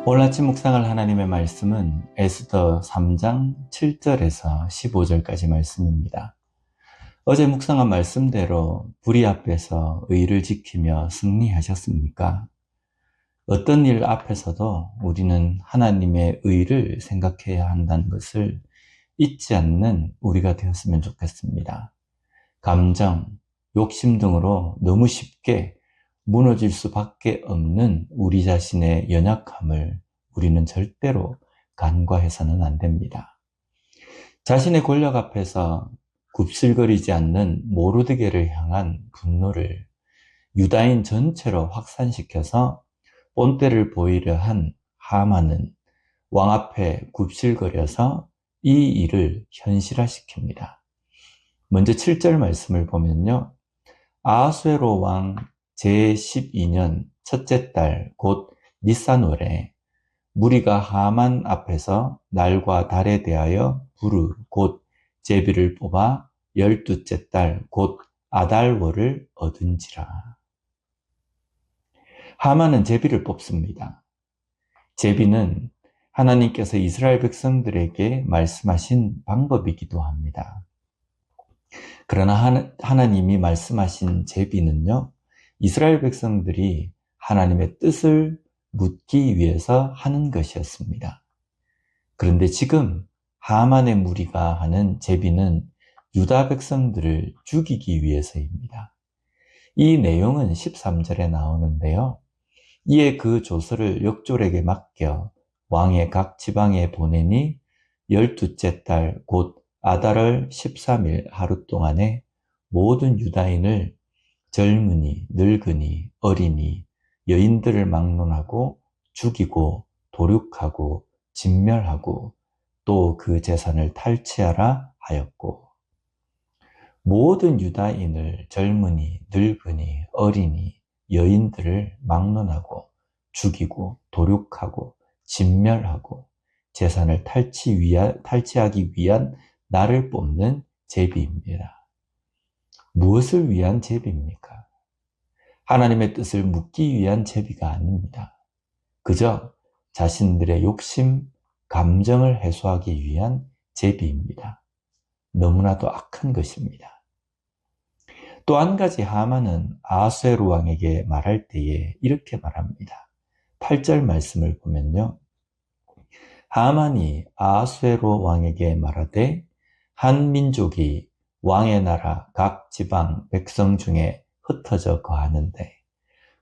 오늘 아침 묵상할 하나님의 말씀은 에스더 3장 7절에서 15절까지 말씀입니다. 어제 묵상한 말씀대로 불의 앞에서 의를 지키며 승리하셨습니까? 어떤 일 앞에서도 우리는 하나님의 의를 생각해야 한다는 것을 잊지 않는 우리가 되었으면 좋겠습니다. 감정, 욕심 등으로 너무 쉽게 무너질 수밖에 없는 우리 자신의 연약함을 우리는 절대로 간과해서는 안 됩니다. 자신의 권력 앞에서 굽실거리지 않는 모르드게를 향한 분노를 유다인 전체로 확산시켜서 본때를 보이려 한 하만은 왕 앞에 굽실거려서 이 일을 현실화시킵니다. 먼저 7절 말씀을 보면요. 아하수에로 왕 제12년 첫째 달 곧 니산월에 무리가 하만 앞에서 날과 달에 대하여 부르 곧 제비를 뽑아 12째 달 곧 아달월을 얻은지라. 하만은 제비를 뽑습니다. 제비는 하나님께서 이스라엘 백성들에게 말씀하신 방법이기도 합니다. 그러나 하나님이 말씀하신 제비는요, 이스라엘 백성들이 하나님의 뜻을 묻기 위해서 하는 것이었습니다. 그런데 지금 하만의 무리가 하는 제비는 유다 백성들을 죽이기 위해서입니다. 이 내용은 13절에 나오는데요. 이에 그 조서를 역졸에게 맡겨 왕의 각 지방에 보내니 12째 달 곧 아달월 13일 하루 동안에 모든 유다인을 젊은이, 늙은이, 어린이, 여인들을 막론하고 죽이고 도륙하고 진멸하고 또 그 재산을 탈취하라 하였고, 모든 유다인을 젊은이, 늙은이, 어린이, 여인들을 막론하고 죽이고 도륙하고 진멸하고 재산을 탈취하기 위한 나를 뽑는 제비입니다. 무엇을 위한 제비입니까? 하나님의 뜻을 묻기 위한 제비가 아닙니다. 그저 자신들의 욕심, 감정을 해소하기 위한 제비입니다. 너무나도 악한 것입니다. 또 한 가지 하만은 아하수에로 왕에게 말할 때에 이렇게 말합니다. 8절 말씀을 보면요. 하만이 아하수에로 왕에게 말하되 한 민족이 왕의 나라 각 지방 백성 중에 흩어져 거하는데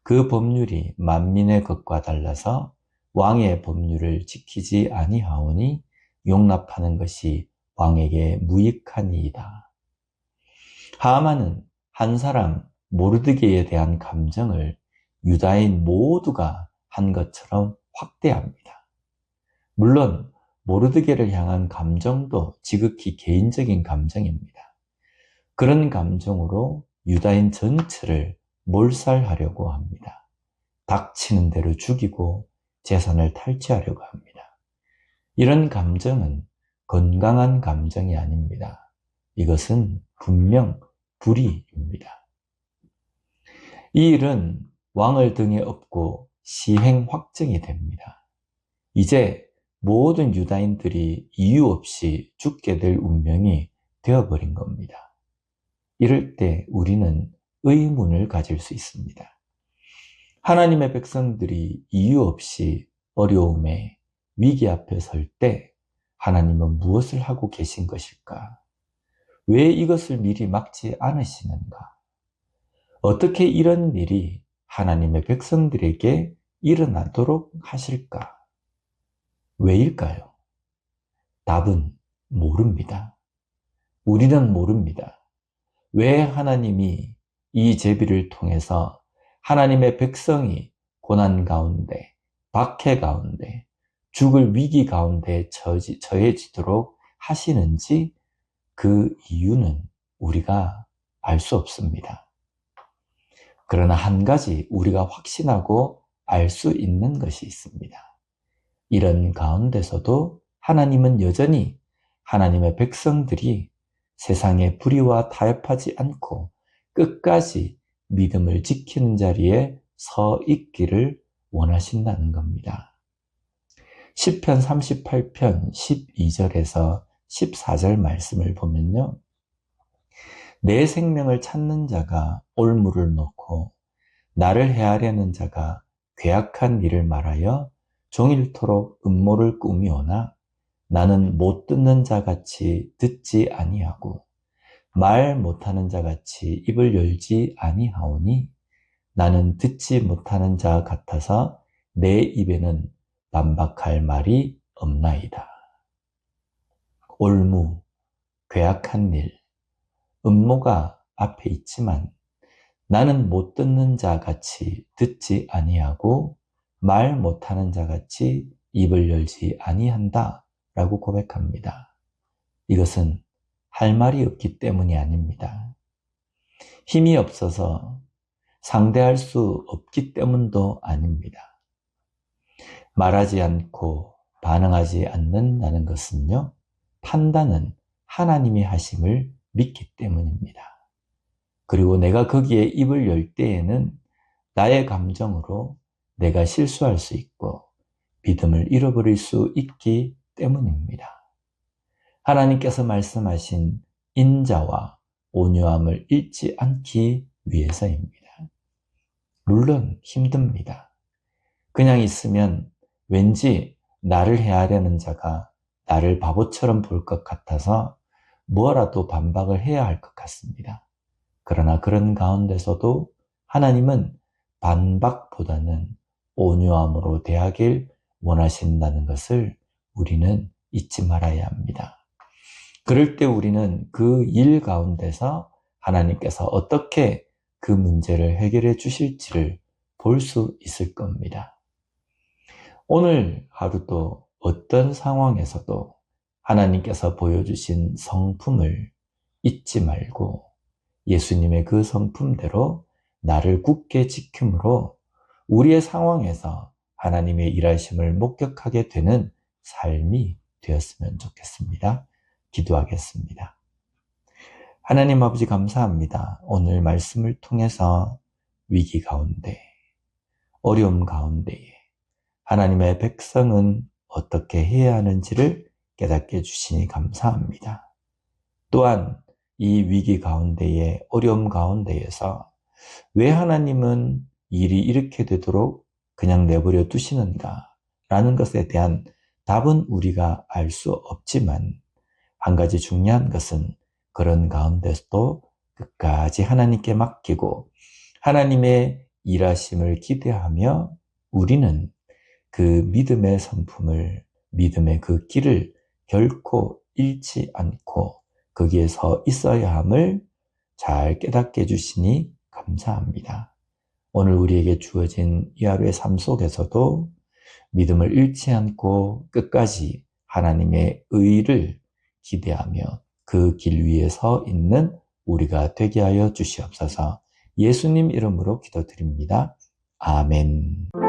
그 법률이 만민의 것과 달라서 왕의 법률을 지키지 아니하오니 용납하는 것이 왕에게 무익하니이다. 하만은 한 사람 모르드게에 대한 감정을 유다인 모두가 한 것처럼 확대합니다. 물론 모르드게를 향한 감정도 지극히 개인적인 감정입니다. 그런 감정으로 유다인 전체를 몰살하려고 합니다. 닥치는 대로 죽이고 재산을 탈취하려고 합니다. 이런 감정은 건강한 감정이 아닙니다. 이것은 분명 불의입니다. 이 일은 왕을 등에 업고 시행 확정이 됩니다. 이제 모든 유다인들이 이유 없이 죽게 될 운명이 되어버린 겁니다. 이럴 때 우리는 의문을 가질 수 있습니다. 하나님의 백성들이 이유 없이 어려움에 위기 앞에 설 때 하나님은 무엇을 하고 계신 것일까? 왜 이것을 미리 막지 않으시는가? 어떻게 이런 일이 하나님의 백성들에게 일어나도록 하실까? 왜일까요? 답은 모릅니다. 우리는 모릅니다. 왜 하나님이 이 제비를 통해서 하나님의 백성이 고난 가운데, 박해 가운데, 죽을 위기 가운데 처해지도록 하시는지 그 이유는 우리가 알 수 없습니다. 그러나 한 가지 우리가 확신하고 알 수 있는 것이 있습니다. 이런 가운데서도 하나님은 여전히 하나님의 백성들이 세상의 불의와 타협하지 않고 끝까지 믿음을 지키는 자리에 서 있기를 원하신다는 겁니다. 시편 38편 12절에서 14절 말씀을 보면요. 내 생명을 찾는 자가 올무를 놓고 나를 해하려는 자가 괴악한 일을 말하여 종일토록 음모를 꾸미오나 나는 못 듣는 자같이 듣지 아니하고 말 못하는 자같이 입을 열지 아니하오니 나는 듣지 못하는 자 같아서 내 입에는 반박할 말이 없나이다. 올무, 괴악한 일, 음모가 앞에 있지만 나는 못 듣는 자 같이 듣지 아니하고 말 못하는 자 같이 입을 열지 아니한다 라고 고백합니다. 이것은 할 말이 없기 때문이 아닙니다. 힘이 없어서 상대할 수 없기 때문도 아닙니다. 말하지 않고 반응하지 않는다는 것은요, 판단은 하나님이 하심을 믿기 때문입니다. 그리고 내가 거기에 입을 열 때에는 나의 감정으로 내가 실수할 수 있고 믿음을 잃어버릴 수 있기 때문입니다. 하나님께서 말씀하신 인자와 온유함을 잃지 않기 위해서입니다. 물론 힘듭니다. 그냥 있으면 왠지 나를 헤아려는 자가 나를 바보처럼 볼 것 같아서 뭐라도 반박을 해야 할 것 같습니다. 그러나 그런 가운데서도 하나님은 반박보다는 온유함으로 대하길 원하신다는 것을 우리는 잊지 말아야 합니다. 그럴 때 우리는 그 일 가운데서 하나님께서 어떻게 그 문제를 해결해 주실지를 볼 수 있을 겁니다. 오늘 하루도 어떤 상황에서도 하나님께서 보여주신 성품을 잊지 말고 예수님의 그 성품대로 나를 굳게 지킴으로 우리의 상황에서 하나님의 일하심을 목격하게 되는 삶이 되었으면 좋겠습니다. 기도하겠습니다. 하나님 아버지 감사합니다. 오늘 말씀을 통해서 위기 가운데, 어려움 가운데에 하나님의 백성은 어떻게 해야 하는지를 깨닫게 해주시니 감사합니다. 또한 이 위기 가운데에 어려움 가운데에서 왜 하나님은 일이 이렇게 되도록 그냥 내버려 두시는가 라는 것에 대한 답은 우리가 알 수 없지만 한 가지 중요한 것은 그런 가운데서도 끝까지 하나님께 맡기고 하나님의 일하심을 기대하며 우리는 그 믿음의 성품을, 믿음의 그 길을 결코 잃지 않고 거기에 서 있어야 함을 잘 깨닫게 해주시니 감사합니다. 오늘 우리에게 주어진 이 하루의 삶 속에서도 믿음을 잃지 않고 끝까지 하나님의 의를 기대하며 그 길 위에 서 있는 우리가 되게 하여 주시옵소서. 예수님 이름으로 기도드립니다. 아멘.